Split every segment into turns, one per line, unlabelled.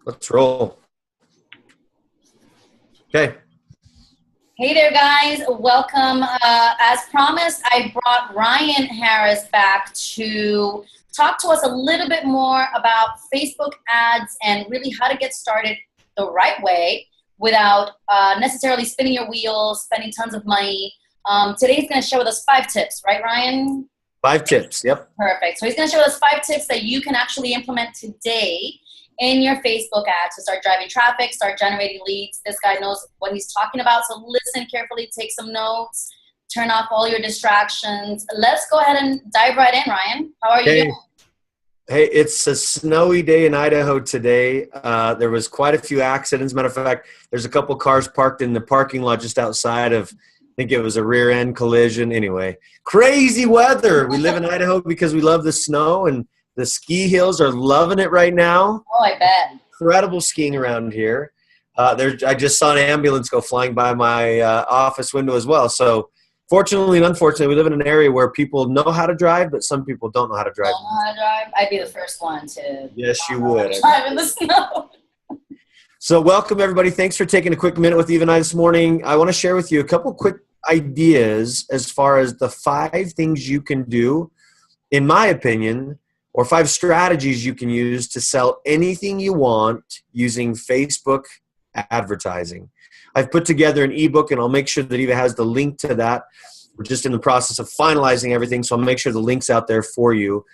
Let's roll. Okay.
Hey there, guys. Welcome. As promised, I brought Ryan Harris back to talk to us a little bit more about Facebook ads and really how to get started the right way without necessarily spinning your wheels, spending tons of money. Today he's going to share with us 5 tips, right, Ryan?
5 tips, yep.
Perfect. So he's going to share with us 5 tips that you can actually implement today in your Facebook ads to start driving traffic, start generating leads. This guy knows what he's talking about, so listen carefully, take some notes, turn off all your distractions. Let's go ahead and dive right in, Ryan. How are you doing?
Hey, it's a snowy day in Idaho today. There was quite a few accidents. Matter of fact, there's a couple cars parked in the parking lot just outside of, I think it was a rear end collision. Anyway, crazy weather. We live in Idaho because we love the snow, and the ski hills are loving it right now.
Oh, I bet.
Incredible skiing around here. I just saw an ambulance go flying by my office window as well. So fortunately and unfortunately, we live in an area where people know how to drive, but some people don't know how to drive.
Don't know how to drive? I'd be the first one to.
Yes, you would.
Drive in the snow.
So welcome, everybody. Thanks for taking a quick minute with Eve and I this morning. I want to share with you a couple quick ideas as far as the 5 things you can do, in my opinion, or 5 strategies you can use to sell anything you want using Facebook advertising. I've put together an ebook, and I'll make sure that Eva has the link to that. We're just in the process of finalizing everything, so I'll make sure the link's out there for you.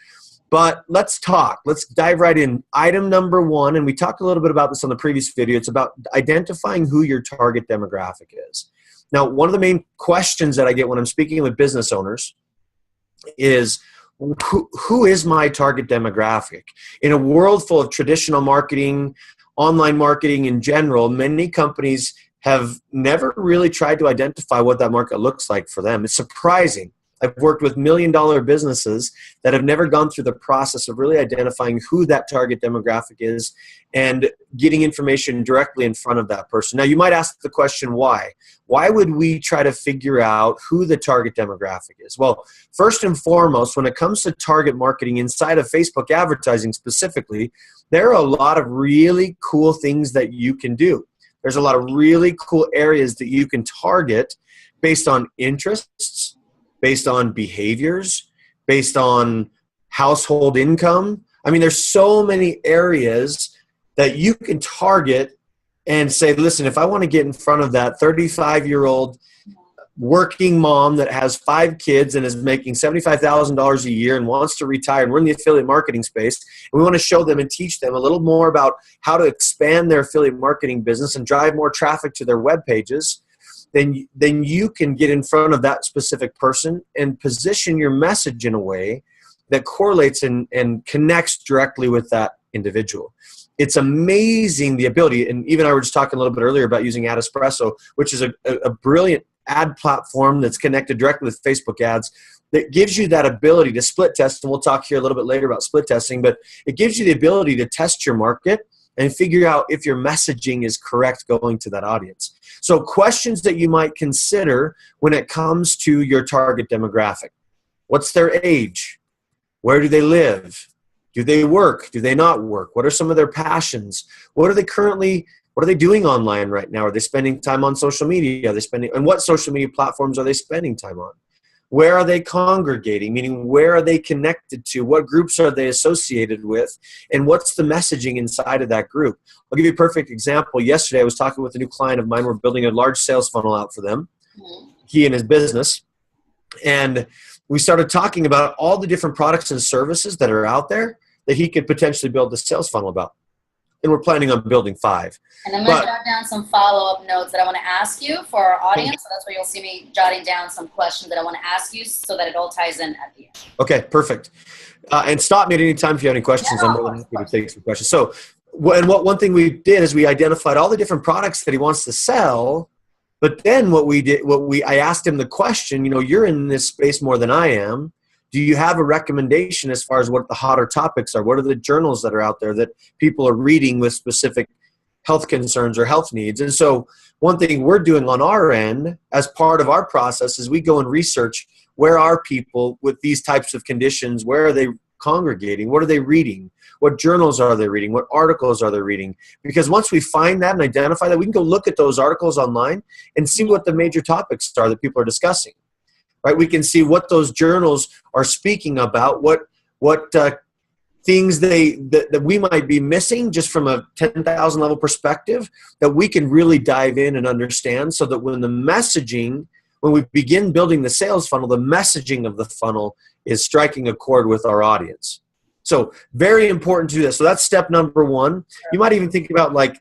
But let's talk. Let's dive right in. Item number 1, and we talked a little bit about this on the previous video, it's about identifying who your target demographic is. Now, one of the main questions that I get when I'm speaking with business owners is, who is my target demographic? In a world full of traditional marketing, online marketing in general, many companies have never really tried to identify what that market looks like for them. It's surprising. I've worked with million-dollar businesses that have never gone through the process of really identifying who that target demographic is and getting information directly in front of that person. Now, you might ask the question, why? Why would we try to figure out who the target demographic is? Well, first and foremost, when it comes to target marketing inside of Facebook advertising specifically, there are a lot of really cool things that you can do. There's a lot of really cool areas that you can target based on interests, based on behaviors, based on household income. I mean, there's so many areas that you can target and say, listen, if I want to get in front of that 35-year-old working mom that has 5 kids and is making $75,000 a year and wants to retire, and we're in the affiliate marketing space, and we want to show them and teach them a little more about how to expand their affiliate marketing business and drive more traffic to their web pages, then you can get in front of that specific person and position your message in a way that correlates and connects directly with that individual. It's amazing the ability, and even I were just talking a little bit earlier about using Ad Espresso, which is a brilliant ad platform that's connected directly with Facebook ads that gives you that ability to split test, and we'll talk here a little bit later about split testing, but it gives you the ability to test your market and figure out if your messaging is correct going to that audience. So questions that you might consider when it comes to your target demographic. What's their age? Where do they live? Do they work? Do they not work? What are some of their passions? What are they doing online right now? Are they spending time on social media? And what social media platforms are they spending time on? Where are they congregating? Meaning, where are they connected to? What groups are they associated with? And what's the messaging inside of that group? I'll give you a perfect example. Yesterday, I was talking with a new client of mine. We're building a large sales funnel out for them, he and his business. And we started talking about all the different products and services that are out there that he could potentially build the sales funnel about. And we're planning on building 5.
And I'm going to jot down some follow-up notes that I want to ask you for our audience. So that's where you'll see me jotting down some questions that I want to ask you so that it all ties in at the end.
Okay, perfect. And stop me at any time if you have any questions. I'm more than happy to take some questions. So, one thing we did is we identified all the different products that he wants to sell. But then I asked him the question, you're in this space more than I am. Do you have a recommendation as far as what the hotter topics are? What are the journals that are out there that people are reading with specific health concerns or health needs? And so one thing we're doing on our end as part of our process is we go and research where are people with these types of conditions, where are they congregating? What are they reading? What journals are they reading? What articles are they reading? Because once we find that and identify that, we can go look at those articles online and see what the major topics are that people are discussing, right? We can see what those journals are speaking about, what things that we might be missing just from a 10,000 level perspective that we can really dive in and understand, so that when we begin building the sales funnel, the messaging of the funnel is striking a chord with our audience. So very important to do that. So that's step number one. You might even think about like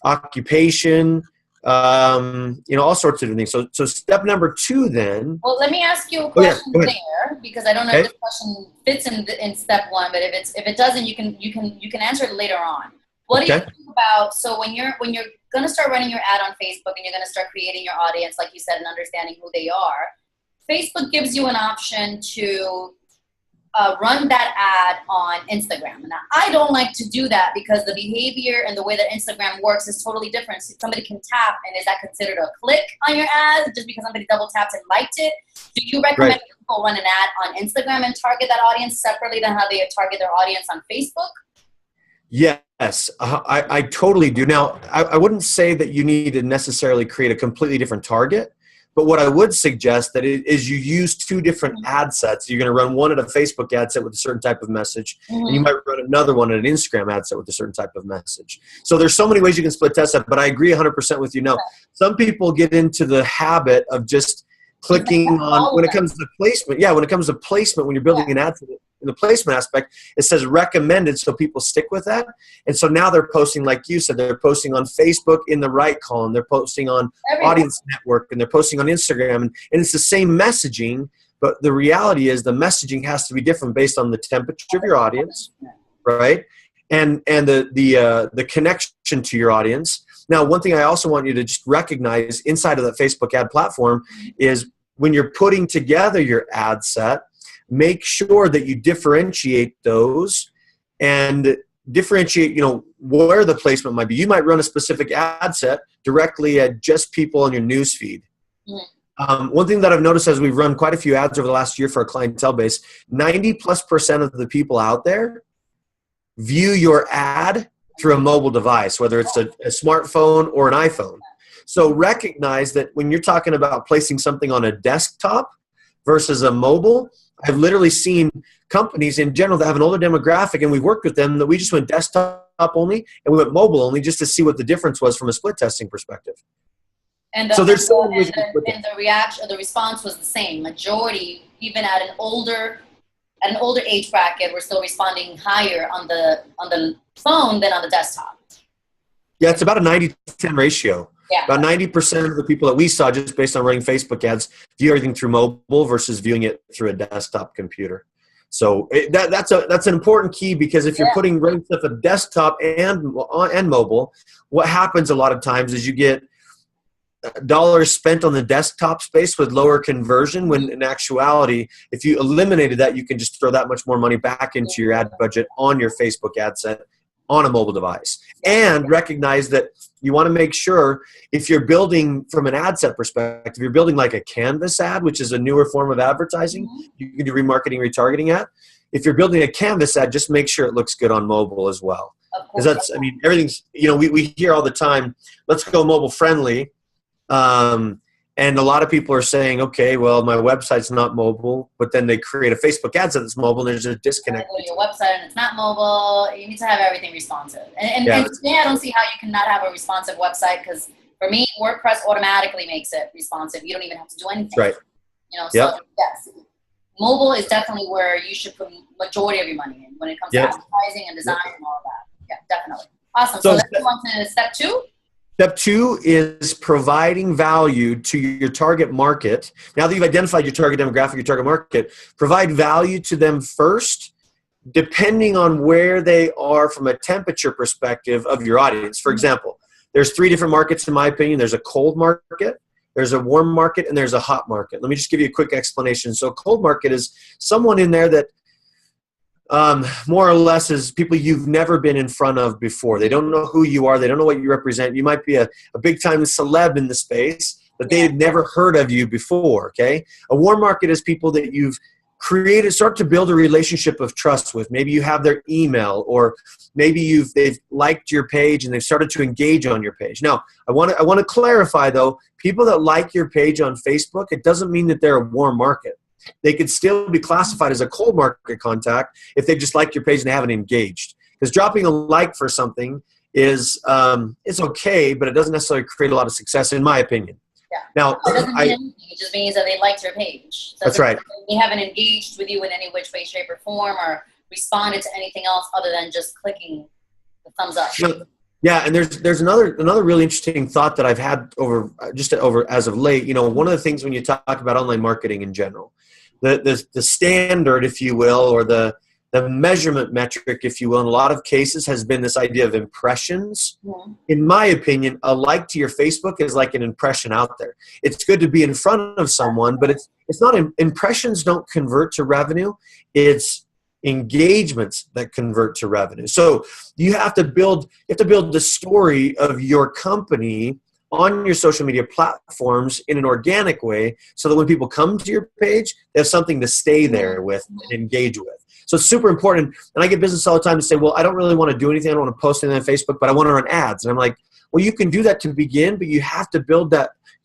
occupation, all sorts of different things. So step number two then.
Well, let me ask you a question there, because I don't know if this question fits in step one, but if it doesn't, you can answer it later on. What do you think about, so when you're going to start running your ad on Facebook and you're going to start creating your audience, like you said, and understanding who they are, Facebook gives you an option to run that ad on Instagram. Now, I don't like to do that because the behavior and the way that Instagram works is totally different. So somebody can tap, and is that considered a click on your ad just because somebody double taps and liked it? Do you recommend people run an ad on Instagram and target that audience separately than how they target their audience on Facebook?
Yes, I totally do. Now, I wouldn't say that you need to necessarily create a completely different target. But what I would suggest that is you use two different ad sets. You're going to run one at a Facebook ad set with a certain type of message, and you might run another one at an Instagram ad set with a certain type of message. So there's so many ways you can split test that, but I agree 100% with you. Now, some people get into the habit of just clicking on, when it comes to placement. Yeah, when it comes to placement, when you're building an ad set, in the placement aspect, it says recommended, so people stick with that. And so now they're posting, like you said, they're posting on Facebook in the right column, they're posting on Audience Network, and they're posting on Instagram, and it's the same messaging, but the reality is the messaging has to be different based on the temperature of your audience, right? And the connection to your audience. Now, one thing I also want you to just recognize inside of the Facebook ad platform is when you're putting together your ad set, make sure that you differentiate those and differentiate, where the placement might be. You might run a specific ad set directly at just people on your news feed. One thing that I've noticed as we've run quite a few ads over the last year for our clientele base, 90+% of the people out there view your ad through a mobile device, whether it's a smartphone or an iPhone. So recognize that when you're talking about placing something on a desktop versus a mobile, I've literally seen companies in general that have an older demographic, and we've worked with them that we just went desktop only and we went mobile only just to see what the difference was from a split testing perspective.
And
so there's
the response was the same. Majority, even at an older age bracket, we're still responding higher on the phone than on the desktop.
Yeah, it's about a 90-10 ratio.
Yeah.
About 90% of the people that we saw, just based on running Facebook ads, view everything through mobile versus viewing it through a desktop computer. So that's an important key, because if you're running stuff at desktop and mobile, what happens a lot of times is you get dollars spent on the desktop space with lower conversion, when in actuality, if you eliminated that, you can just throw that much more money back into your ad budget on your Facebook ad set on a mobile device. And recognize that you want to make sure, if you're building from an ad set perspective, you're building like a Canvas ad, which is a newer form of advertising. You can do remarketing, retargeting ad. If you're building a Canvas ad, just make sure it looks good on mobile as well. Because everything's, we hear all the time, let's go mobile friendly. And a lot of people are saying, okay, well, my website's not mobile, but then they create a Facebook ad set that's mobile, and there's a disconnect.
Your website and it's not mobile. You need to have everything responsive. And today I don't see how you cannot have a responsive website, because for me, WordPress automatically makes it responsive. You don't even have to do anything.
Right.
So yes, mobile is definitely where you should put majority of your money in when it comes to advertising and design and all of that. Yeah, definitely. Awesome. So let's move on to step two.
Step two is providing value to your target market. Now that you've identified your target demographic, your target market, provide value to them first, depending on where they are from a temperature perspective of your audience. For example, there's 3 different markets, in my opinion. There's a cold market, there's a warm market, and there's a hot market. Let me just give you a quick explanation. So cold market is someone in there that more or less is people you've never been in front of before. They don't know who you are. They don't know what you represent. You might be a big-time celeb in the space, but they've never heard of you before, okay? A warm market is people that you've start to build a relationship of trust with. Maybe you have their email, or maybe they've liked your page and they've started to engage on your page. Now, I want to clarify though, people that like your page on Facebook, it doesn't mean that they're a warm market. They could still be classified as a cold market contact if they just like your page and they haven't engaged. Because dropping a like for something is it's okay, but it doesn't necessarily create a lot of success, in my opinion.
Yeah.
Now,
it doesn't mean anything. It just means that they liked your page.
That's right.
They haven't engaged with you in any which way, shape, or form, or responded to anything else other than just clicking the thumbs up.
Yeah, and there's another really interesting thought that I've had over as of late. You know, one of the things when you talk about online marketing in general, the standard, if you will, or the measurement metric, if you will, in a lot of cases has been this idea of impressions. Yeah. In my opinion, a like to your Facebook is like an impression out there. It's good to be in front of someone, but it's not. Impressions don't convert to revenue. It's engagements that convert to revenue. So you have to build the story of your company on your social media platforms in an organic way, so that when people come to your page, they have something to stay there with and engage with. So it's super important. And I get business all the time to say, well, I don't really want to do anything. I don't want to post anything on Facebook, but I want to run ads. And I'm like, well, you can do that to begin, but you have to build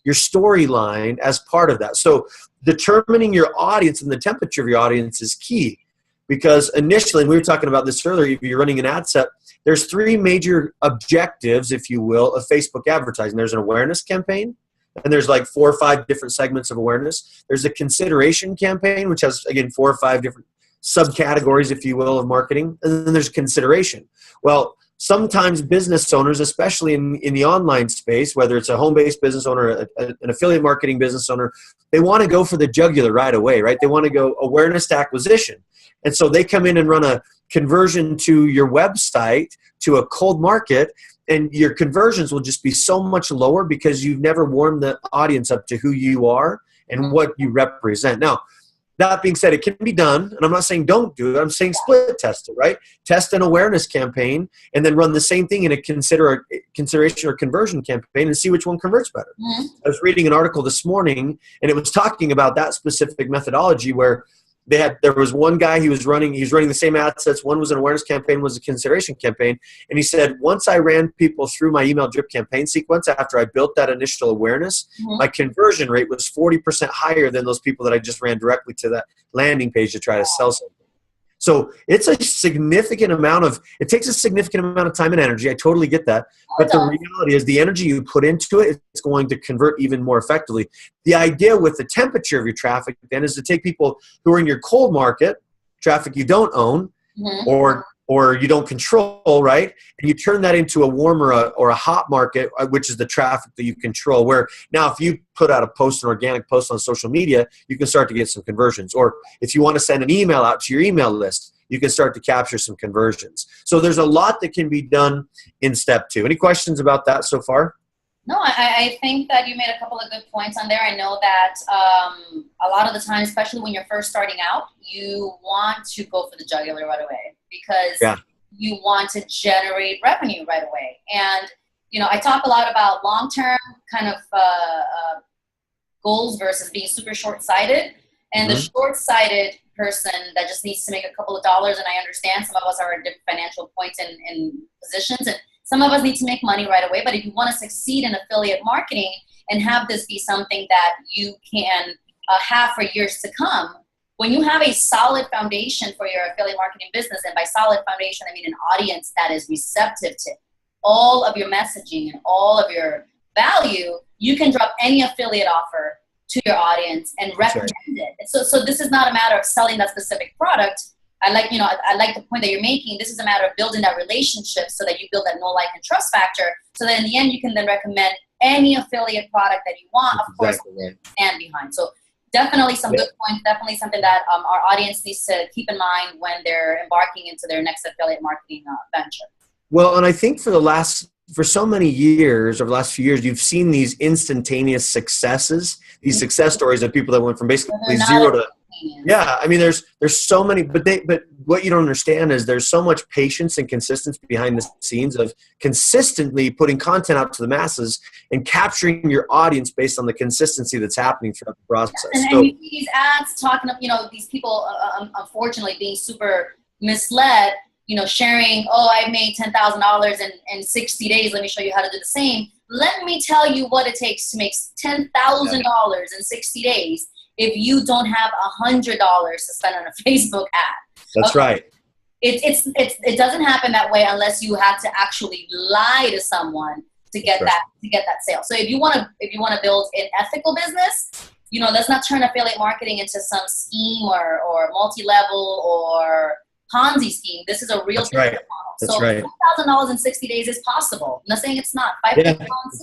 your storyline as part of that. So determining your audience and the temperature of your audience is key. Because initially, and we were talking about this earlier, if you're running an ad set, there's 3 major objectives, if you will, of Facebook advertising. There's an awareness campaign, and there's like 4 or 5 different segments of awareness. There's a consideration campaign, which has, again, 4 or 5 different subcategories, if you will, of marketing. And then there's consideration. Well, sometimes business owners, especially in the online space, whether it's a home-based business owner, an affiliate marketing business owner, they want to go for the jugular right away, right? They want to go awareness to acquisition. And so they come in and run a conversion to your website, to a cold market, and your conversions will just be so much lower because you've never warmed the audience up to who you are and what you represent. Now, that being said, it can be done, and I'm not saying don't do it. I'm saying split test it, right? Test an awareness campaign and then run the same thing in a consideration or conversion campaign and see which one converts better. Mm-hmm. I was reading an article this morning, and it was talking about that specific methodology where there was one guy he was running the same ad sets. One was an awareness campaign, was a consideration campaign. And he said, once I ran people through my email drip campaign sequence after I built that initial awareness, my conversion rate was 40% higher than those people that I just ran directly to that landing page to try to sell something. So it takes a significant amount of time and energy. I totally get that. But the reality is the energy you put into it, it's going to convert even more effectively. The idea with the temperature of your traffic then is to take people who are in your cold market, traffic you don't own, or you don't control, right? And you turn that into a warmer or a hot market, which is the traffic that you control, where now if you put out an organic post on social media, you can start to get some conversions. Or if you want to send an email out to your email list, you can start to capture some conversions. So there's a lot that can be done in step 2. Any questions about that so far?
No, I think that you made a couple of good points on there. I know that a lot of the time, especially when you're first starting out, you want to go for the jugular right away because you want to generate revenue right away. And, you know, I talk a lot about long-term kind of goals versus being super short-sighted. And the short-sighted person that just needs to make a couple of dollars, and I understand some of us are at different financial points in positions, and some of us need to make money right away. But if you want to succeed in affiliate marketing and have this be something that you can have for years to come, when you have a solid foundation for your affiliate marketing business, and by solid foundation, I mean an audience that is receptive to all of your messaging and all of your value, you can drop any affiliate offer to your audience and recommend it. So this is not a matter of selling that specific product. I like the point that you're making. This is a matter of building that relationship so that you build that know, like, and trust factor. So that in the end, you can then recommend any affiliate product that you want, of course, stand behind. So definitely some good points. Definitely something that our audience needs to keep in mind when they're embarking into their next affiliate marketing venture.
Well, and I think for so many years, over the last few years, you've seen these instantaneous successes, these success stories of people that went from basically zero to Yeah, I mean, there's so many, but what you don't understand is there's so much patience and consistency behind the scenes of consistently putting content out to the masses and capturing your audience based on the consistency that's happening throughout the process.
And you see these ads talking, these people, unfortunately, being super misled. Sharing, oh, I made $10,000 in 60 days. Let me show you how to do the same. Let me tell you what it takes to make $10,000 in 60 days if you don't have $100 to spend on a Facebook ad.
That's right.
It doesn't happen that way unless you have to actually lie to someone to get that sale. So if you want to build an ethical business, let's not turn affiliate marketing into some scheme or multi-level or Ponzi scheme. This is a real business model.
That's right.
$1,000 in 60 days is possible. I'm not saying it's not.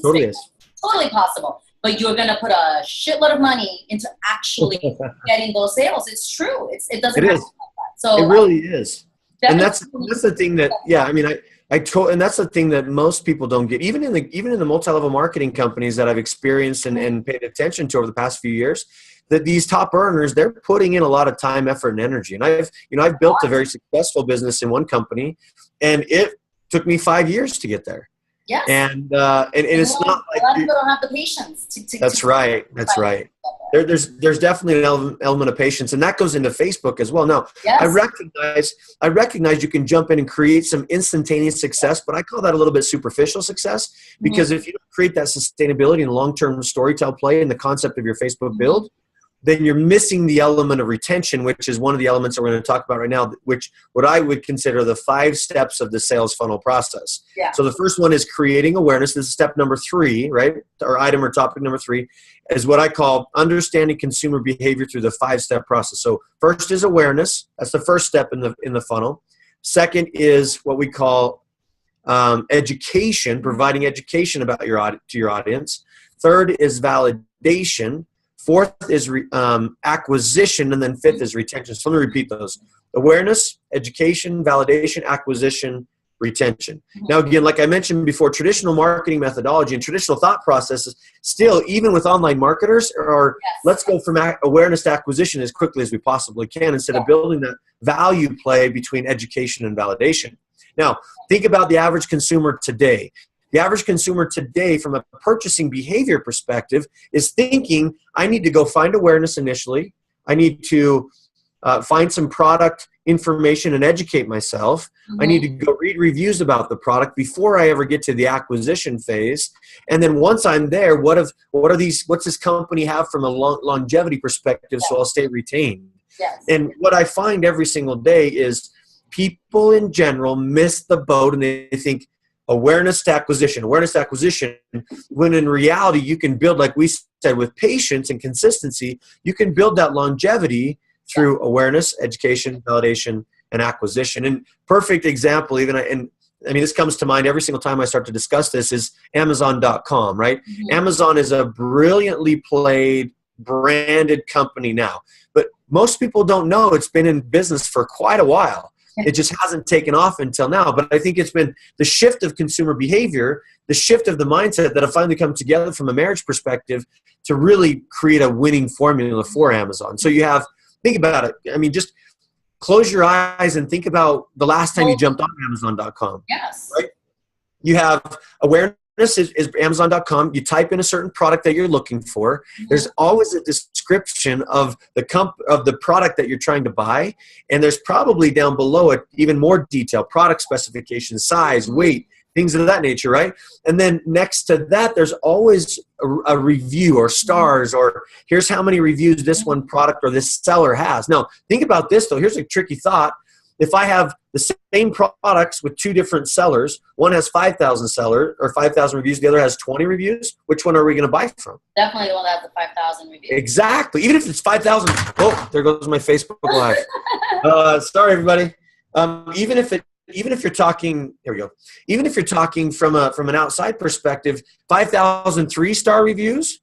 Totally is.
Totally possible. But you're going to put a shitload of money into actually getting those sales. It's true. It doesn't happen like that. So
it really is. And that's the thing that, I mean, and that's the thing that most people don't get. Even in the multi-level marketing companies that I've experienced and paid attention to over the past few years, that these top earners, they're putting in a lot of time, effort, and energy. And I've built a very successful business in one company, and it took me 5 years to get there.
Yes.
And it's not like
a lot of people don't have the patience to
That's right. There's definitely an element of patience, and that goes into Facebook as well. Now,
yes.
I recognize you can jump in and create some instantaneous success, but I call that a little bit superficial success, because if you don't create that sustainability and long-term storytell play in the concept of your Facebook build, then you're missing the element of retention, which is one of the elements that we're going to talk about right now, which what I would consider the 5 steps of the sales funnel process.
Yeah.
So the first one is creating awareness. This is step number 3, right? Or item or topic number 3 is what I call understanding consumer behavior through the 5-step process. So first is awareness. That's the first step in the funnel. Second is what we call education, providing education about to your audience. Third is validation. Fourth is acquisition, and then 5th is retention. So let me repeat those. Awareness, education, validation, acquisition, retention. Now, again, like I mentioned before, traditional marketing methodology and traditional thought processes still, even with online marketers, are let's go from awareness to acquisition as quickly as we possibly can instead of building that value play between education and validation. Now, think about the average consumer today. The average consumer today, from a purchasing behavior perspective, is thinking, I need to go find awareness initially. I need to find some product information and educate myself. I need to go read reviews about the product before I ever get to the acquisition phase. And then once I'm there, what's this company have from a longevity perspective so I'll stay retained?
Yes.
And what I find every single day is people in general miss the boat, and they think, awareness to acquisition, when in reality you can build, like we said, with patience and consistency, you can build that longevity through awareness, education, validation, and acquisition. And perfect example, this comes to mind every single time I start to discuss this, is Amazon.com, right? Amazon is a brilliantly played, branded company now, but most people don't know it's been in business for quite a while. It just hasn't taken off until now. But I think it's been the shift of consumer behavior, the shift of the mindset that have finally come together from a marriage perspective to really create a winning formula for Amazon. So think about it. I mean, just close your eyes and think about the last time you jumped on Amazon.com.
Yes.
Right? You have awareness is Amazon.com. You type in a certain product that you're looking for. There's always a description of the product that you're trying to buy, and there's probably down below it even more detail, product specifications, size, weight, things of that nature, right? And then next to that, there's always a review or stars, or here's how many reviews this one product or this seller has. Now, think about this, though. Here's a tricky thought. If I have the same products with 2 different sellers, one has 5,000 sellers or 5,000 reviews, the other has 20 reviews, which one are we going to buy from?
Definitely the one that has the 5,000 reviews.
Exactly. Even if it's 5,000. Oh, there goes my Facebook Live. Sorry, everybody. Even if you're talking, here we go. Even if you're talking from an outside perspective, 5,000 3-star reviews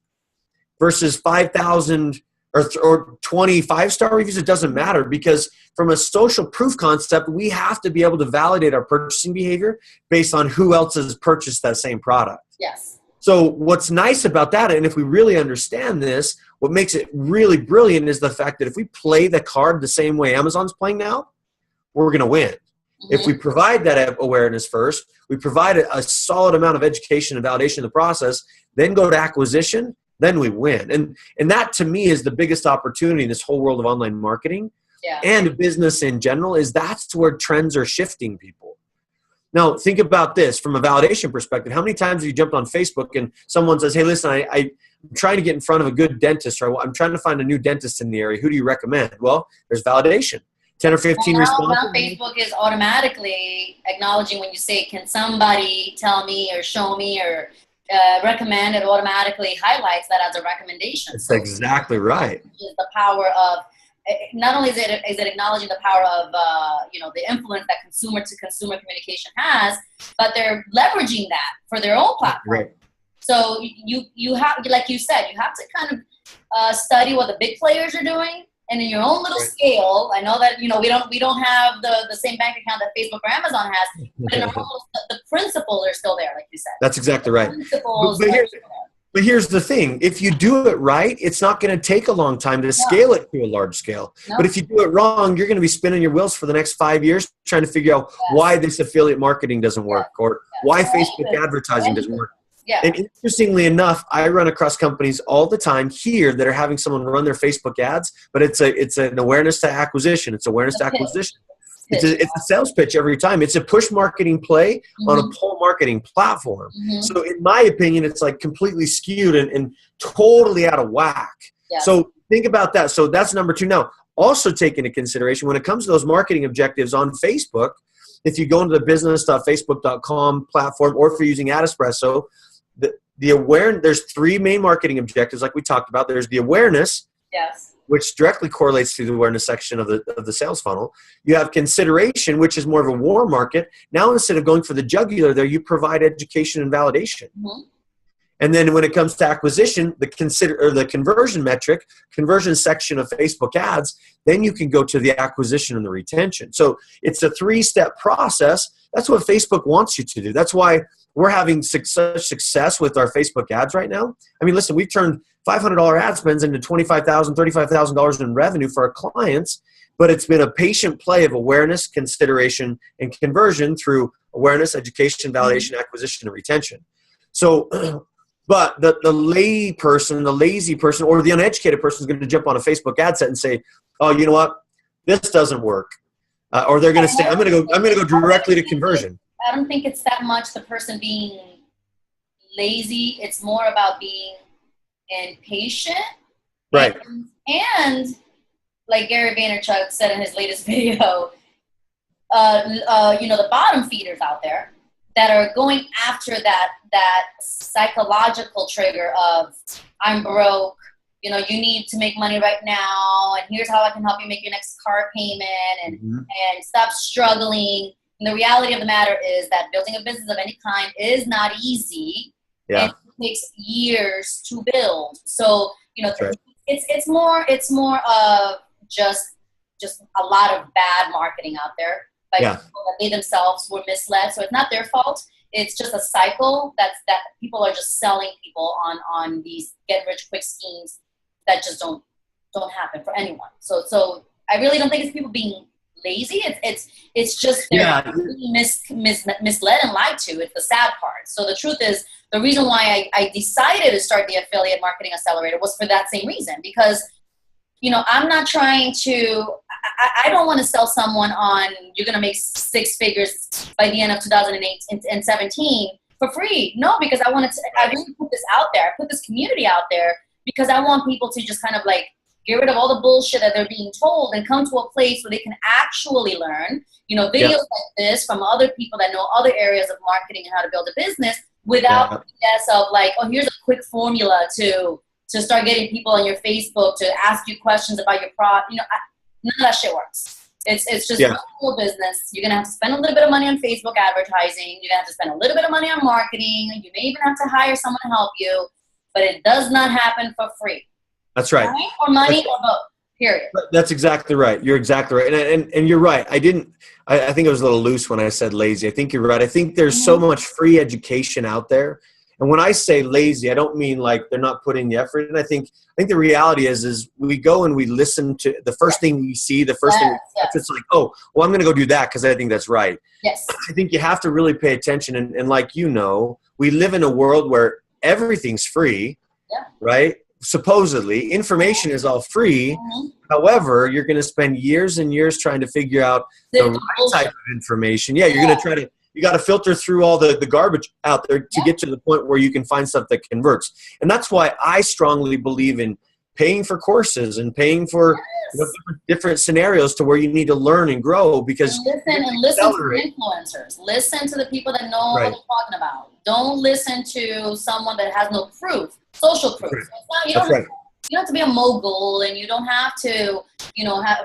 versus 5,000 or 25-star reviews, it doesn't matter, because from a social proof concept, we have to be able to validate our purchasing behavior based on who else has purchased that same product.
Yes.
So what's nice about that, and if we really understand this, what makes it really brilliant is the fact that if we play the card the same way Amazon's playing now, we're going to win. If we provide that awareness first, we provide a solid amount of education and validation in the process, then go to acquisition, then we win. And that to me is the biggest opportunity in this whole world of online marketing and business in general, is that's where trends are shifting people. Now, think about this from a validation perspective. How many times have you jumped on Facebook and someone says, hey, listen, I'm trying to get in front of a good dentist, or I'm trying to find a new dentist in the area. Who do you recommend? Well, there's validation. 10 or 15 responses.
Now Facebook is automatically acknowledging when you say, can somebody tell me or show me or recommend, it automatically highlights that as a recommendation.
That's exactly right.
The power of, not only is it acknowledging the power of the influence that consumer to consumer communication has, but they're leveraging that for their own platform. Right. So you have, like you said, you have to kind of study what the big players are doing. And in your own little scale, I know that, we don't have the same bank account that Facebook or Amazon has, but in the principles are still there, like you said.
That's exactly right. But here's the thing. If you do it right, it's not going to take a long time to scale it to a large scale. No. But if you do it wrong, you're going to be spinning your wheels for the next 5 years trying to figure out why this affiliate marketing doesn't work or why Facebook advertising doesn't work. Yeah. And interestingly enough, I run across companies all the time here that are having someone run their Facebook ads, but it's an awareness to acquisition. It's awareness to acquisition. It's a sales pitch every time. It's a push marketing play on a pull marketing platform. So in my opinion, it's like completely skewed and totally out of whack. Yeah. So think about that. So that's number 2. Now, also take into consideration when it comes to those marketing objectives on Facebook, if you go into the business.facebook.com platform, or if you're using AdEspresso, the awareness, there's 3 main marketing objectives like we talked about. There's the awareness, which directly correlates to the awareness section of the sales funnel. You have consideration, which is more of a warm market. Now, instead of going for the jugular there, you provide education and validation. And then when it comes to acquisition, the conversion metric, conversion section of Facebook ads, then you can go to the acquisition and the retention. So it's a 3-step process. That's what Facebook wants you to do. That's why we're having such success with our Facebook ads right now. I mean, listen, we've turned $500 ad spends into $25,000, $35,000 in revenue for our clients, but it's been a patient play of awareness, consideration, and conversion through awareness, education, validation, acquisition, and retention. So, but the lazy person, or the uneducated person is going to jump on a Facebook ad set and say, oh, you know what? This doesn't work. Or they're going to say, I'm going to go directly to conversion.
I don't think it's that much the person being lazy. It's more about being impatient.
Right.
And like Gary Vaynerchuk said in his latest video, the bottom feeders out there that are going after that psychological trigger of I'm broke, you need to make money right now, and here's how I can help you make your next car payment and stop struggling. And the reality of the matter is that building a business of any kind is not easy. Yeah. And it takes years to build. So, right. it's more of just a lot of bad marketing out there by people that they themselves were misled. So it's not their fault. It's just a cycle that people are just selling people on these get rich quick schemes that just don't happen for anyone. So I really don't think it's people being lazy. It's just they're being misled and lied to. It's the sad part. So the truth is, the reason why I decided to start the Affiliate Marketing Accelerator was for that same reason, because I'm not trying to, I don't want to sell someone on you're going to make 6 figures by the end of 2008 and 17 for free. No, because I really put this out there. I put this community out there because I want people to just kind of like get rid of all the bullshit that they're being told and come to a place where they can actually learn, videos like this from other people that know other areas of marketing and how to build a business without the BS of like, oh, here's a quick formula to start getting people on your Facebook to ask you questions about your product. None of that shit works. It's just a whole business. You're going to have to spend a little bit of money on Facebook advertising. You're going to have to spend a little bit of money on marketing. You may even have to hire someone to help you, but it does not happen for free.
That's right.
Or money or both, period.
That's exactly right. You're exactly right. And you're right. I think I was a little loose when I said lazy. I think you're right. I think there's so much free education out there. And when I say lazy, I don't mean like they're not putting the effort in. I think the reality is we go and we listen to the first thing we see, the first thing it's like, oh, well, I'm going to go do that because I think that's right.
Yes.
I think you have to really pay attention. And like, we live in a world where everything's free, right? Supposedly, information is all free. However, you're going to spend years and years trying to figure out the right type of information. Yeah, you're going to try to, you got to filter through all the garbage out there to get to the point where you can find stuff that converts. And that's why I strongly believe in paying for courses and paying for different scenarios to where you need to learn and grow, because
listen to influencers. Listen to the people that know what they're talking about. Don't listen to someone that has no proof, social proof. You don't have to be a mogul, and you don't have to,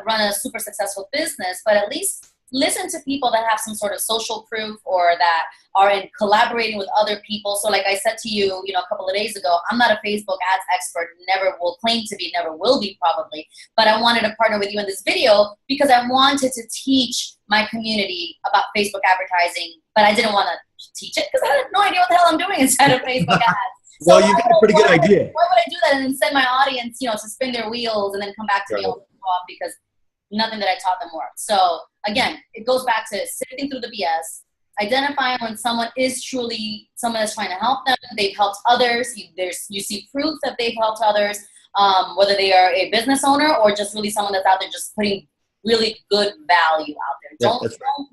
run a super successful business, but at least listen to people that have some sort of social proof or that are in collaborating with other people. So like I said to you, a couple of days ago, I'm not a Facebook ads expert, never will claim to be, never will be probably, but I wanted to partner with you in this video because I wanted to teach my community about Facebook advertising, but I didn't want to teach it because I had no idea what the hell I'm doing inside of Facebook ads.
Well, you got a pretty good idea.
Why would I do that and then send my audience, to spin their wheels and then come back to me on because nothing that I taught them worked. So again, it goes back to sifting through the BS, identifying when someone is truly someone that's trying to help them. They've helped others. You see proof that they've helped others, whether they are a business owner or just really someone that's out there just putting really good value out there.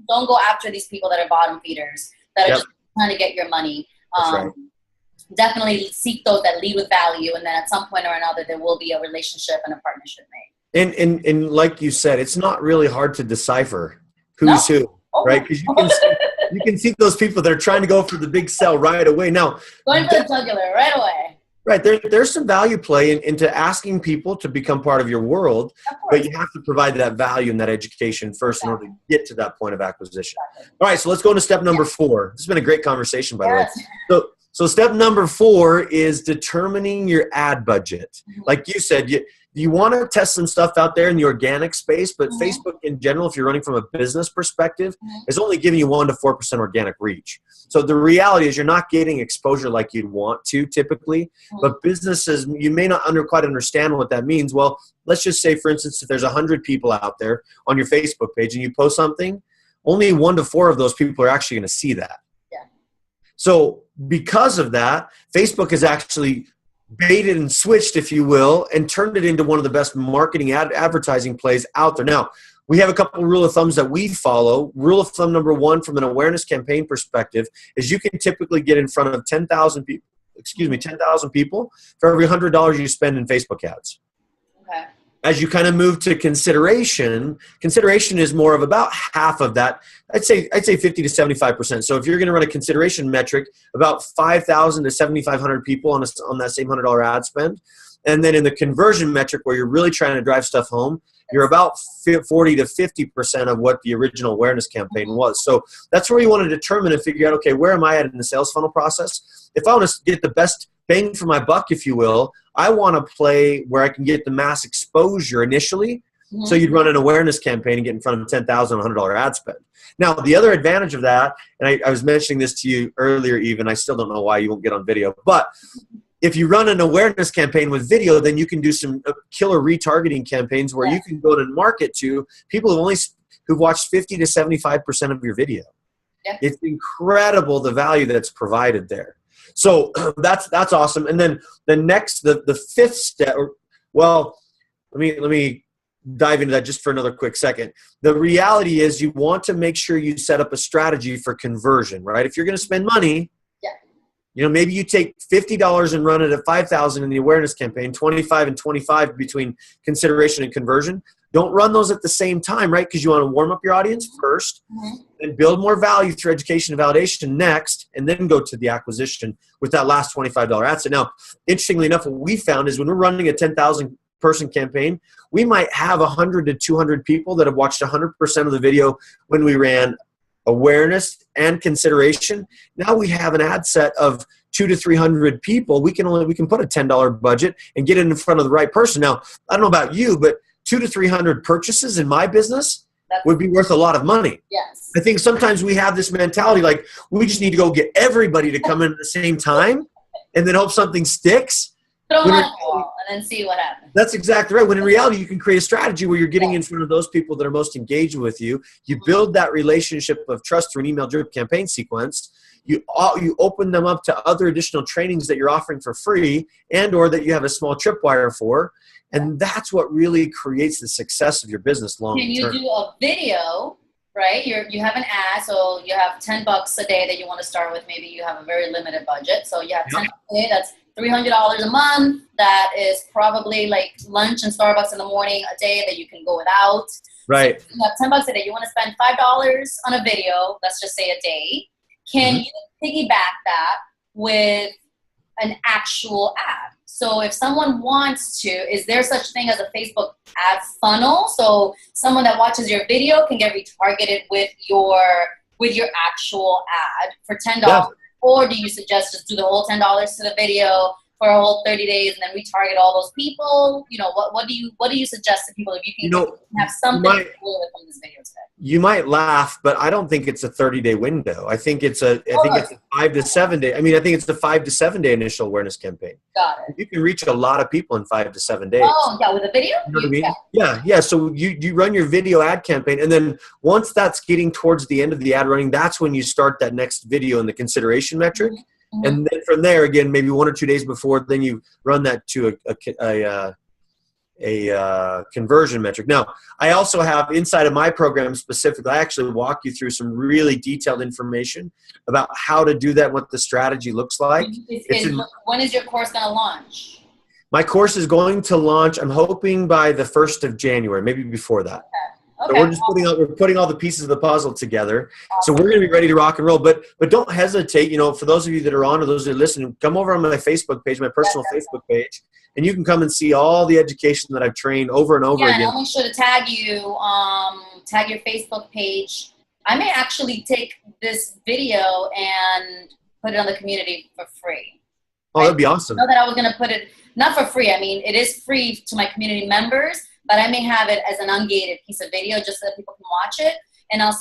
Don't go after these people that are bottom feeders that are just trying to get your money. Definitely seek those that lead with value, and then at some point or another there will be a relationship and a partnership made.
And like you said, it's not really hard to decipher who's who, right? Because you can see those people that are trying to go for the big sell right away. Now,
going for the jugular right away.
Right. There's some value play into asking people to become part of your world, but you have to provide that value and that education first in order to get to that point of acquisition. All right, so let's go into step number 4. This has been a great conversation, by the way. So step number 4 is determining your ad budget. Like you said, you want to test some stuff out there in the organic space, but Facebook in general, if you're running from a business perspective, is only giving you 1 to 4% organic reach. So the reality is you're not getting exposure like you'd want to typically, but businesses, you may not quite understand what that means. Well, let's just say, for instance, if there's 100 people out there on your Facebook page and you post something, only 1 to 4 of those people are actually going to see that. So because of that, Facebook has actually baited and switched, if you will, and turned it into one of the best marketing advertising plays out there. Now, we have a couple of rule of thumbs that we follow. Rule of thumb number 1 from an awareness campaign perspective is you can typically get in front of 10,000 people, 10,000 people for every $100 you spend in Facebook ads.
Okay.
As you kind of move to consideration is more of about half of that. I'd say 50 to 75%. So if you're going to run a consideration metric, about 5,000 to 7,500 people on that same $100 ad spend. And then in the conversion metric where you're really trying to drive stuff home, you're about 40 to 50% of what the original awareness campaign was. So that's where you want to determine and figure out, okay, where am I at in the sales funnel process? If I want to get the best bang for my buck, if you will, I want to play where I can get the mass exposure initially. So you'd run an awareness campaign and get in front of 10,000, $100 ad spend. Now, the other advantage of that, and I was mentioning this to you earlier even, I still don't know why you won't get on video, but if you run an awareness campaign with video, then you can do some killer retargeting campaigns where you can go to market to people who've watched 50 to 75% of your video. It's incredible the value that's provided there. So that's awesome. And then the 5th step, well, let me dive into that just for another quick second. The reality is you want to make sure you set up a strategy for conversion, right? If you're going to spend money, maybe you take $50 and run it at 5,000 in the awareness campaign, 25 and 25 between consideration and conversion. Don't run those at the same time, right? Because you want to warm up your audience first and build more value through education and validation next, and then go to the acquisition with that last $25 ad set. Now, interestingly enough, what we found is when we're running a 10,000 person campaign, we might have 100 to 200 people that have watched 100% of the video when we ran awareness and consideration. Now we have an ad set of 200 to 300 people. We can put a $10 budget and get it in front of the right person. Now, I don't know about you, but 200 to 300 purchases in my business would be worth a lot of money.
Yes.
I think sometimes we have this mentality like we just need to go get everybody to come in at the same time. and then hope something sticks.
Throw them on the wall and then see what happens.
That's exactly right. When in reality, you can create a strategy where you're getting in front of those people that are most engaged with you. You build that relationship of trust through an email drip campaign sequence. You open them up to other additional trainings that you're offering for free and or that you have a small tripwire for. And that's what really creates the success of your business long term.
Can you do a video, right? You have an ad, so you have $10 a day that you want to start with. Maybe you have a very limited budget. So you have $10 a day, that's $300 a month. That is probably like lunch and Starbucks in the morning a day that you can go without.
Right.
So you have $10 a day. You want to spend $5 on a video, let's just say a day. Can you piggyback that with an actual ad? So if someone wants to, is there such thing as a Facebook ad funnel? So someone that watches your video can get retargeted with your actual ad for $10. Yeah. Or do you suggest just do the whole $10 to the video for a whole 30 days and then retarget all those people? You know, what do you suggest to people if you can have something to pull from this video today?
You might laugh, but I don't think it's a 30-day window. I think it's a 5 to 7 day. I mean, I think it's the 5 to 7 day initial awareness campaign.
Got it.
You can reach a lot of people in 5 to 7 days.
Oh, yeah, with a video?
You know what I mean? Yeah. So you run your video ad campaign, and then once that's getting towards the end of the ad running, that's when you start that next video in the consideration metric. Mm-hmm. And then from there, again, maybe 1 or 2 days before, then you run that to a conversion metric. Now, I also have inside of my program specifically, I actually walk you through some really detailed information about how to do that, what the strategy looks like.
When is your course going to launch?
My course is going to launch, I'm hoping by the 1st of January, maybe before that.
Okay.
So we're just putting all the pieces of the puzzle together. So we're going to be ready to rock and roll. But don't hesitate. You know, for those of you that are on or those that are listening, come over on my Facebook page, my personal Facebook page, and you can come and see all the education that I've trained over and over again.
And I'll make sure to tag you, tag your Facebook page. I may actually take this video and put it on the community for free.
Oh, that'd be awesome.
I know that I was going to put it, not for free. I mean, it is free to my community members, but I may have it as an ungated piece of video just so that people can watch it. And I'll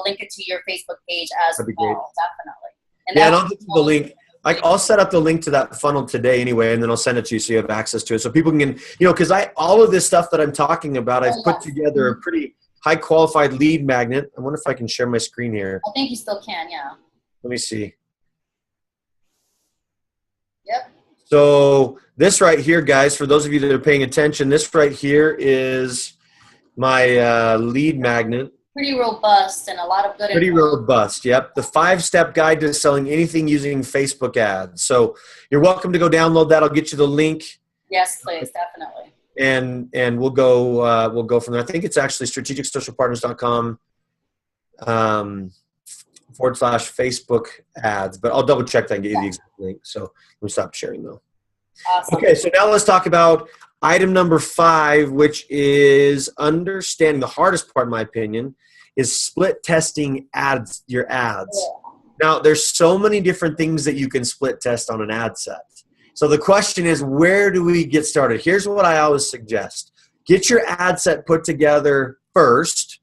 link it to your Facebook page as well. Definitely. And
yeah, and I'll get you the link. I'll set up the link to that funnel today anyway, and then I'll send it to you so you have access to it. So people can, because all of this stuff that I'm talking about, I've put together a pretty high qualified lead magnet. I wonder if I can share my screen here.
I think you still can, yeah.
Let me see.
Yep.
So this right here, guys, for those of you that are paying attention, this right here is my lead magnet.
Pretty robust and a lot of good
Pretty robust, yep. The 5-step guide to selling anything using Facebook ads. So you're welcome to go download that. I'll get you the link.
Yes, please, definitely.
And we'll go from there. I think it's actually strategicsocialpartners.com /Facebook ads, but I'll double check that and get you the exact link. So let me stop sharing though.
Awesome.
Okay, so now let's talk about item number 5, which is understanding the hardest part, in my opinion, is split testing your ads. Yeah. Now, there's so many different things that you can split test on an ad set. So the question is, where do we get started? Here's what I always suggest. Get your ad set put together first.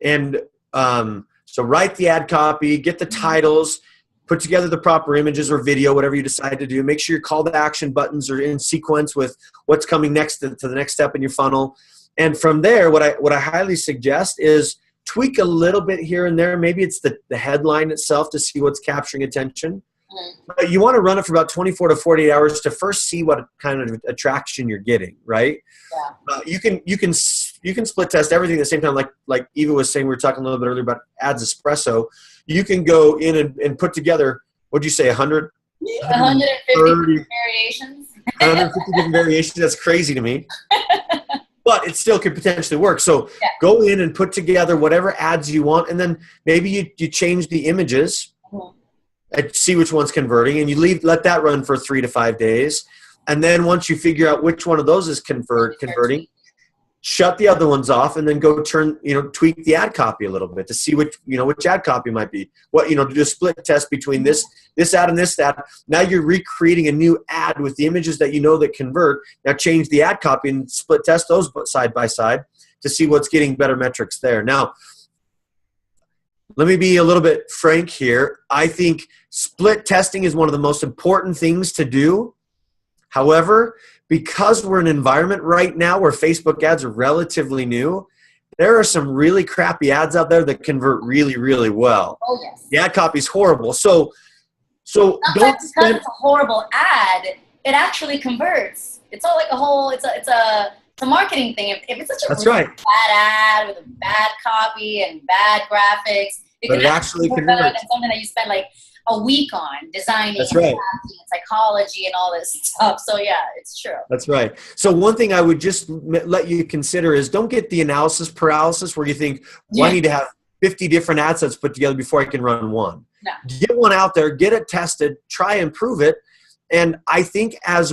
And so write the ad copy, get the titles, put together the proper images or video, whatever you decide to do. Make sure your call to action buttons are in sequence with what's coming next to the next step in your funnel. And from there, what I highly suggest is tweak a little bit here and there. Maybe it's the headline itself to see what's capturing attention. But you want to run it for about 24 to 48 hours to first see what kind of attraction you're getting, right? Yeah. You can split test everything at the same time. Like Eva was saying, we were talking a little bit earlier about ads espresso. You can go in and put together, what'd you say, 100?
150 variations.
150 different variations. That's crazy to me. But it still could potentially work. So go in and put together whatever ads you want, and then maybe you change the images and see which one's converting, and you let that run for 3 to 5 days. And then once you figure out which one of those is converting, shut the other ones off, and then go tweak the ad copy a little bit to see which ad copy might be. To do a split test between this ad and this ad. Now you're recreating a new ad with the images that that convert. Now change the ad copy and split test those side by side to see what's getting better metrics there. Now, let me be a little bit frank here. I think split testing is one of the most important things to do. However, because we're in an environment right now where Facebook ads are relatively new, there are some really crappy ads out there that convert really, really well.
Oh, yes.
The ad copy is horrible. So
Not
don't
just because it's a horrible ad, it actually converts. It's all like a whole, it's a marketing thing. If it's such a really bad ad with a bad copy and bad graphics,
but it actually converts.
Something that you spend like a week on designing,
that's right,
and psychology and all this stuff. So yeah, it's true.
That's right. So one thing I would just let you consider is don't get the analysis paralysis where you think, well, I need to have 50 different ad sets put together before I can run one.
No.
Get one out there, get it tested, try and prove it. And I think as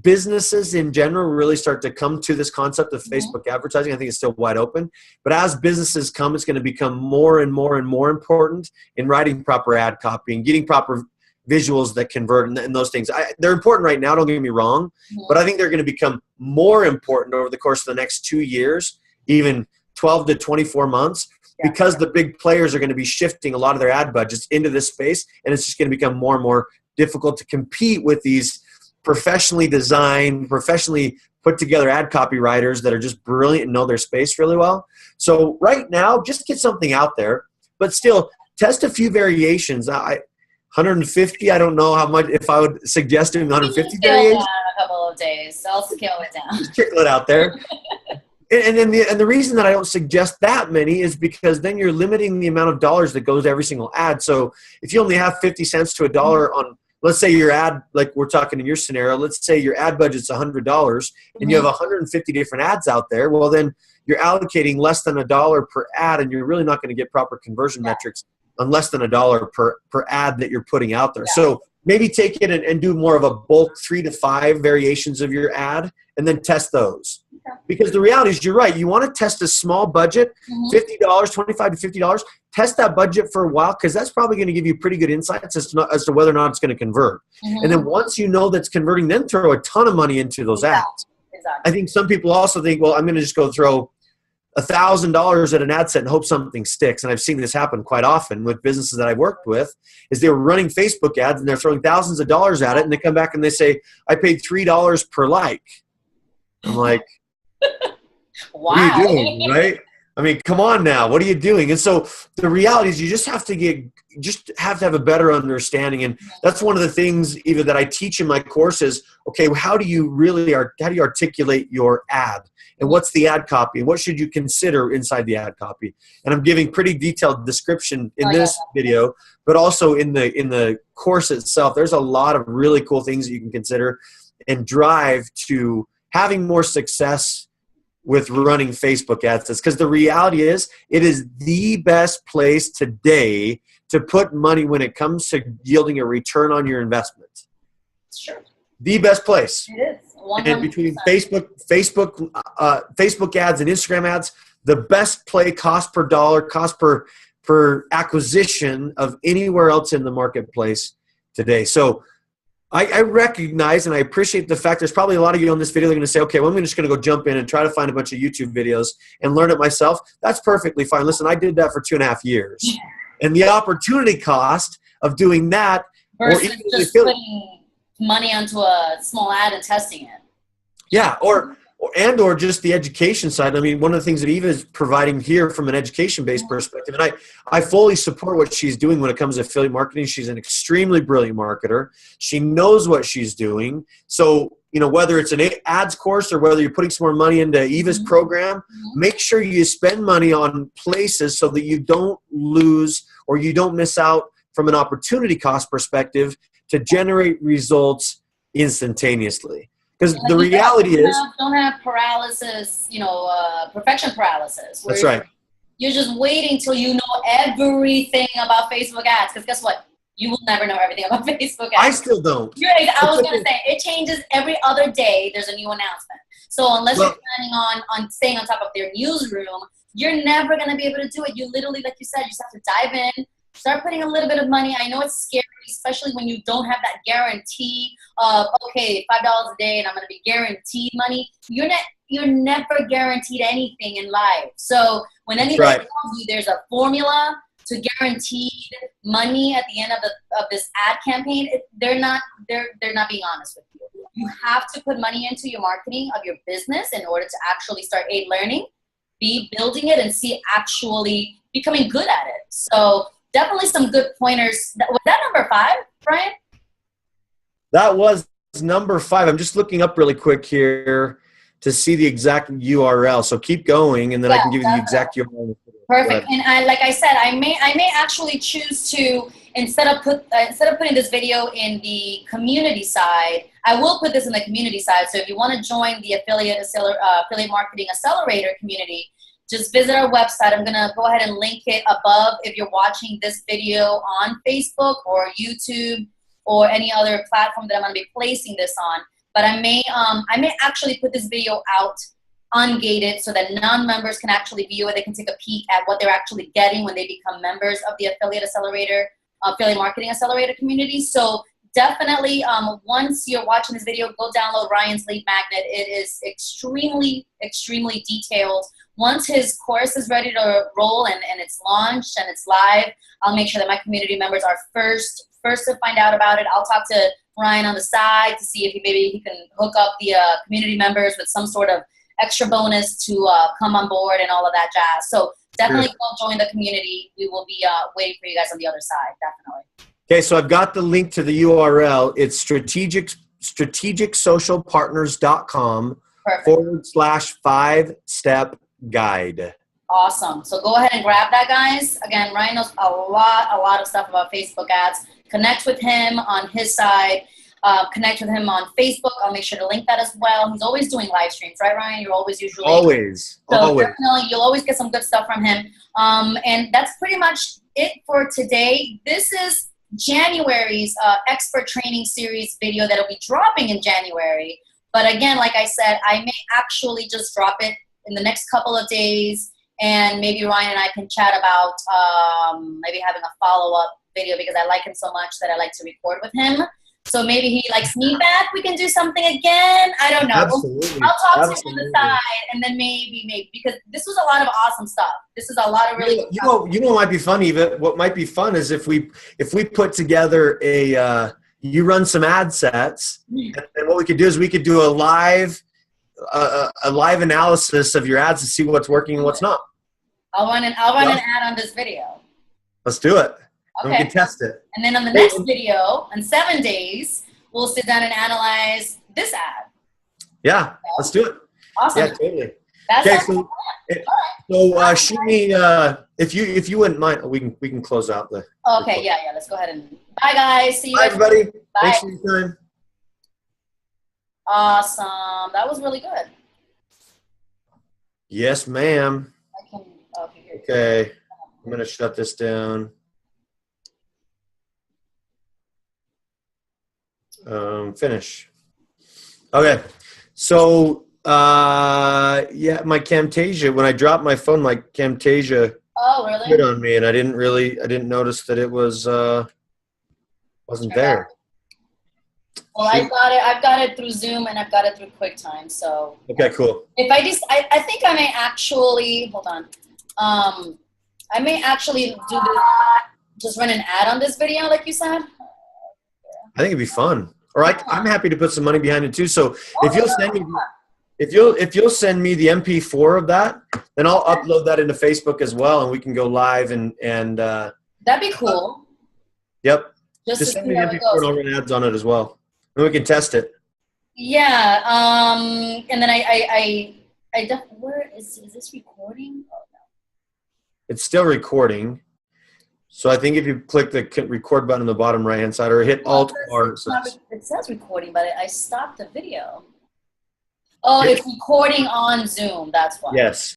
businesses in general really start to come to this concept of Facebook advertising, I think it's still wide open. But as businesses come, it's going to become more and more and more important in writing proper ad copy and getting proper visuals that convert and those things. They're important right now, don't get me wrong, but I think they're going to become more important over the course of the next 2 years, even 12 to 24 months, because the big players are going to be shifting a lot of their ad budgets into this space, and it's just going to become more and more difficult to compete with these professionally designed, professionally put together ad copywriters that are just brilliant and know their space really well. So right now, just get something out there, but still test a few variations. 150, I don't know how much, if I would suggest doing 150 variations.
A couple of days, so I'll scale it down.
Just trickle it out there. And the reason that I don't suggest that many is because then you're limiting the amount of dollars that goes to every single ad. So if you only have 50 cents to $1 on, let's say your ad, like we're talking in your scenario, let's say your ad budget's $100 and you have 150 different ads out there. Well, then you're allocating less than $1 per ad, and you're really not going to get proper conversion metrics on less than $1 per ad that you're putting out there. So maybe take it and do more of a bulk 3 to 5 variations of your ad and then test those. Because the reality is, you're right. You want to test a small budget, $50, $25 to $50. Test that budget for a while, because that's probably going to give you pretty good insights as to whether or not it's going to convert. And then once you know that's converting, then throw a ton of money into those ads. I think some people also think, well, I'm going to just go throw $1,000 at an ad set and hope something sticks. And I've seen this happen quite often with businesses that I've worked with, is they were running Facebook ads and they're throwing thousands of dollars at it, and they come back and they say, I paid $3 per like. I'm like, what are you doing, right? I mean, come on now. What are you doing? And so the reality is, you just have to have a better understanding. And that's one of the things even that I teach in my courses. Okay, how do you articulate your ad? And what's the ad copy? And what should you consider inside the ad copy? And I'm giving pretty detailed description in this video, but also in the course itself. There's a lot of really cool things that you can consider and drive to having more success with running Facebook ads. Because the reality is, it is the best place today to put money when it comes to yielding a return on your investment.
Sure.
The best place.
It is. 100%.
And between Facebook ads and Instagram ads, the best play cost per dollar, cost per acquisition of anywhere else in the marketplace today. So I recognize and I appreciate the fact there's probably a lot of you on this video that are going to say, okay, well, I'm just going to go jump in and try to find a bunch of YouTube videos and learn it myself. That's perfectly fine. Listen, I did that for 2.5 years. And the opportunity cost of doing that,
versus just putting money onto a small ad and testing it.
Yeah, or just the education side. I mean, one of the things that Eva is providing here from an education-based perspective, and I fully support what she's doing when it comes to affiliate marketing. She's an extremely brilliant marketer. She knows what she's doing. So, whether it's an ads course or whether you're putting some more money into Eva's program, make sure you spend money on places so that you don't lose or you don't miss out from an opportunity cost perspective to generate results instantaneously. Because the reality is,
don't have paralysis, perfection paralysis.
That's right.
You're just waiting till you know everything about Facebook ads. Because guess what? You will never know everything about Facebook ads.
I still don't.
I was going to say, it changes every other day. There's a new announcement. So unless you're planning on staying on top of their newsroom, you're never going to be able to do it. You literally, like you said, you just have to dive in, Start putting a little bit of money. I know it's scary, especially when you don't have that guarantee of, okay, $5 a day and I'm going to be guaranteed money. You're never guaranteed anything in life. So when anybody tells you there's a formula to guaranteed money at the end of this ad campaign, they're not being honest with you. You have to put money into your marketing of your business in order to actually start learning, B, building it, and C, actually becoming good at it. So definitely some good pointers. Was that number 5, Brian?
That was number 5. I'm just looking up really quick here to see the exact URL. So keep going, and then I can give you the exact URL.
Perfect. And like I said, I may actually choose to, instead of putting this video in the community side, I will put this in the community side. So if you want to join the affiliate marketing accelerator community, just visit our website. I'm going to go ahead and link it above if you're watching this video on Facebook or YouTube or any other platform that I'm going to be placing this on. But I may actually put this video out ungated so that non-members can actually view it. They can take a peek at what they're actually getting when they become members of the affiliate marketing accelerator community. So definitely, once you're watching this video, go download Ryan's lead magnet. It is extremely, extremely detailed. Once his course is ready to roll and it's launched and it's live, I'll make sure that my community members are first to find out about it. I'll talk to Ryan on the side to see if maybe he can hook up the community members with some sort of extra bonus to come on board and all of that jazz. So definitely go join the community. We will be waiting for you guys on the other side, definitely.
Okay, so I've got the link to the URL. It's strategicsocialpartners.com /5-step guide.
Awesome. So go ahead and grab that, guys. Again, Ryan knows a lot of stuff about Facebook ads. Connect with him on his side. Connect with him on Facebook. I'll make sure to link that as well. He's always doing live streams, right, Ryan? You're always usually.
Always.
So
always.
Definitely, you'll always get some good stuff from him. And that's pretty much it for today. This is January's expert training series video that'll be dropping in January. But again, like I said, I may actually just drop it in the next couple of days, and maybe Ryan and I can chat about maybe having a follow-up video because I like him so much that I like to record with him. So maybe he likes me back. We can do something again. I don't know.
Absolutely.
I'll talk to him on the side, and then maybe because this was a lot of awesome stuff. This is a lot of really good stuff.
You know what might be fun, Eva? What might be fun is if we put together you run some ad sets, and what we could do is we could do a live analysis of your ads to see what's working and what's not.
I'll run an ad on this video.
Let's do it.
Okay.
And we can test it. And
then on the next video, in 7 days, we'll sit down and analyze this ad.
Yeah, let's do it.
Awesome.
Yeah, totally.
Okay,
so shoot me if you wouldn't mind. We can close out the.
Okay, yeah. Let's go ahead and bye, guys. See you.
Bye, everybody.
Bye.
Thanks for your time.
Awesome. That was really good.
Yes, ma'am. Okay, I'm gonna shut this down. Finish. Okay, so yeah, my Camtasia. When I dropped my phone, my Camtasia hit on me, and I didn't notice that it was wasn't there.
Well, I've got it through Zoom, and I've got it through QuickTime. So
okay, cool.
If I think I may actually hold on. I may actually do this. Just run an ad on this video, like you said.
I think it'd be fun. Or I'm happy to put some money behind it too. So if you'll send me the MP4 of that, then I'll upload that into Facebook as well, and we can go live and
that'd be cool.
Yep. Just send me the MP4 and I'll run ads on it as well, and we can test it.
Yeah. And then where is this recording? Oh no.
It's still recording. So I think if you click the record button on the bottom right-hand side or hit Alt-R.
It says recording, but I stopped the video. Oh, it's recording on Zoom. That's why.
Yes.